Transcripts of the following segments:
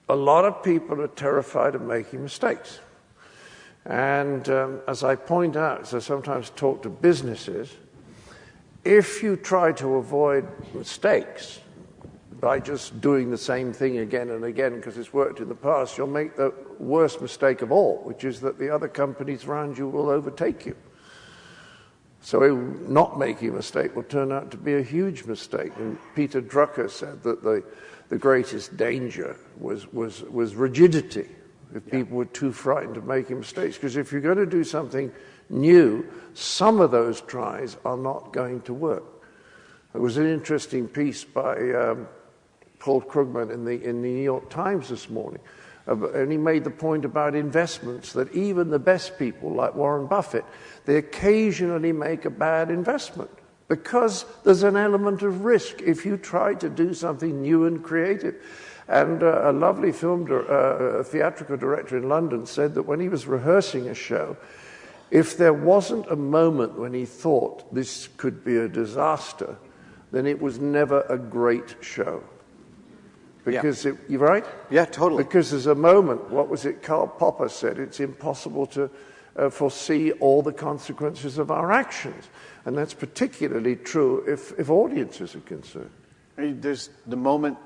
a lot of people are terrified of making mistakes. And as I point out, as I sometimes talk to businesses, if you try to avoid mistakes by just doing the same thing again and again because it's worked in the past, you'll make the worst mistake of all, which is that the other companies around you will overtake you. So not making a mistake will turn out to be a huge mistake. And Peter Drucker said that the greatest danger was rigidity, if people were too frightened of making mistakes. Because if you're going to do something new, some of those tries are not going to work. There was an interesting piece by Paul Krugman in the New York Times this morning, and he made the point about investments, that even the best people, like Warren Buffett, they occasionally make a bad investment because there's an element of risk if you try to do something new and creative. And a lovely theatrical director in London said that when he was rehearsing a show, if there wasn't a moment when he thought this could be a disaster, then it was never a great show. Because you're right? Yeah, totally. Because there's a moment, what was it Karl Popper said, it's impossible to foresee all the consequences of our actions. And that's particularly true if audiences are concerned. There's the moment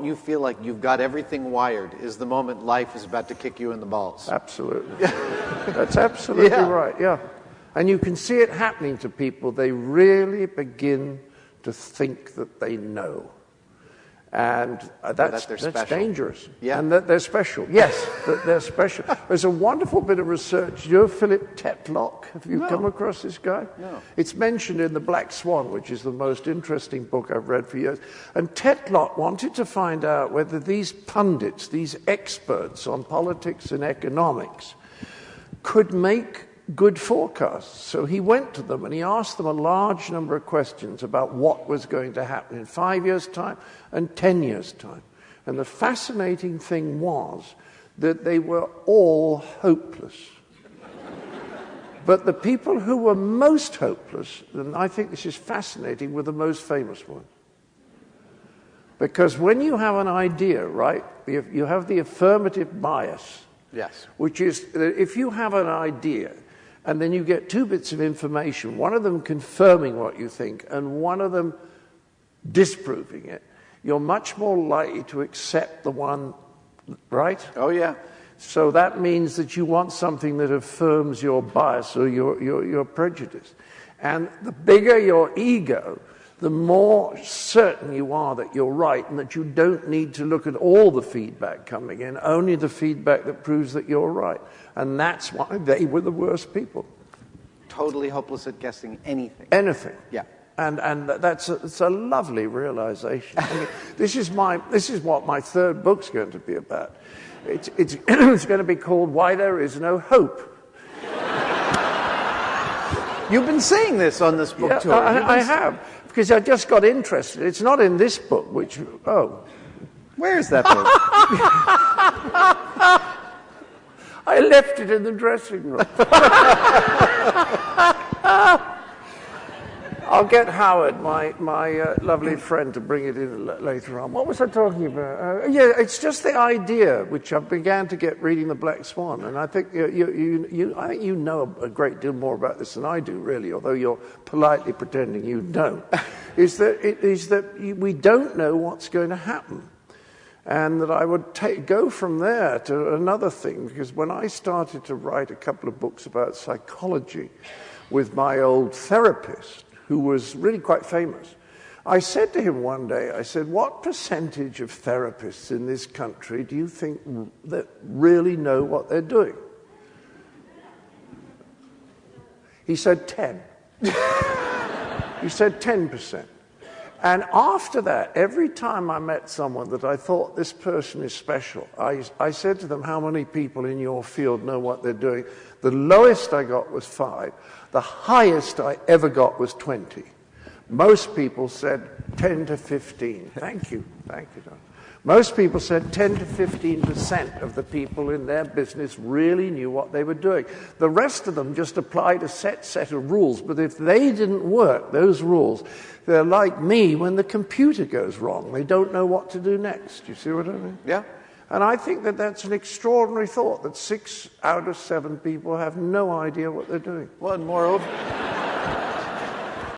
you feel like you've got everything wired is the moment life is about to kick you in the balls. Absolutely. That's absolutely right, yeah. And you can see it happening to people. They really begin to think that they know. And that's dangerous. Yeah. And that they're special. Yes, that they're special. There's a wonderful bit of research. You know Philip Tetlock? Have you come across this guy? No. It's mentioned in The Black Swan, which is the most interesting book I've read for years. And Tetlock wanted to find out whether these pundits, these experts on politics and economics, could make good forecasts. So he went to them and he asked them a large number of questions about what was going to happen in 5 years' time and 10 years' time. And the fascinating thing was that they were all hopeless. But the people who were most hopeless, and I think this is fascinating, were the most famous ones. Because when you have an idea, right, you have the affirmative bias. Yes. Which is that if you have an idea, and then you get two bits of information, one of them confirming what you think and one of them disproving it, you're much more likely to accept the one, right? Oh, yeah. So that means that you want something that affirms your bias or your prejudice. And the bigger your ego, the more certain you are that you're right and that you don't need to look at all the feedback coming in, only the feedback that proves that you're right. And that's why they were the worst people. Totally hopeless at guessing anything. Anything. Yeah. And it's a lovely realization. I mean, this is what my third book's going to be about. It's going to be called Why There Is No Hope. You've been saying this on this book tour. I have, because I just got interested. It's not in this book, which, Where is that book? I left it in the dressing room. I'll get Howard, my lovely friend, to bring it in later on. What was I talking about? It's just the idea, which I began to get reading The Black Swan, and I think I think you know a great deal more about this than I do, really, although you're politely pretending you don't. is that we don't know what's going to happen. And that I would go from there to another thing, because when I started to write a couple of books about psychology with my old therapist, who was really quite famous, I said to him one day, I said, what percentage of therapists in this country do you think that really know what they're doing? He said 10. He said 10%. And after that, every time I met someone that I thought this person is special, I said to them, how many people in your field know what they're doing? The lowest I got was 5. The highest I ever got was 20. Most people said 10 to 15. Thank you, Don. Most people said 10 to 15% of the people in their business really knew what they were doing. The rest of them just applied a set of rules, but if they didn't work, those rules, they're like me when the computer goes wrong. They don't know what to do next. You see what I mean? Yeah. And I think that that's an extraordinary thought, that 6 out of 7 people have no idea what they're doing. Well, and moreover...